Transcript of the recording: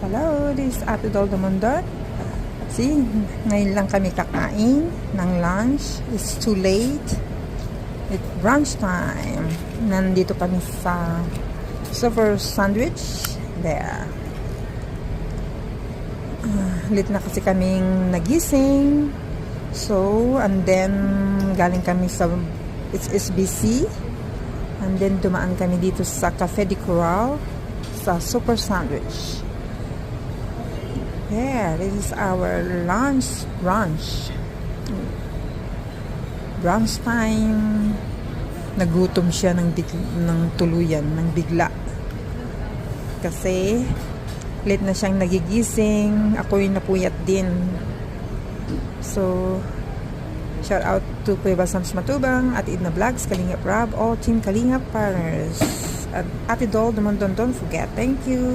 Hello, this is Ate Dol Dumondon. See, ngayon lang kami kakain ng lunch. It's too late. It's brunch time. Nandito kami sa Super Sandwich. There. Late na kasi kaming nagising. So, and then galing kami sa it's SBC. And then dumaan kami dito sa Cafe de Coral sa Super Sandwich. Yeah, this is our brunch time. Nagutom siya ng tuluyan, ng bigla. Kasi late na siyang nagigising. Ako'y napuyat din. So, shout out to Kuya Basams Matubang, Ate Edna Vlogs, Kalingap Rob, all Team Kalingap Partners. At Ate Dol Dumondon, don't forget. Thank you.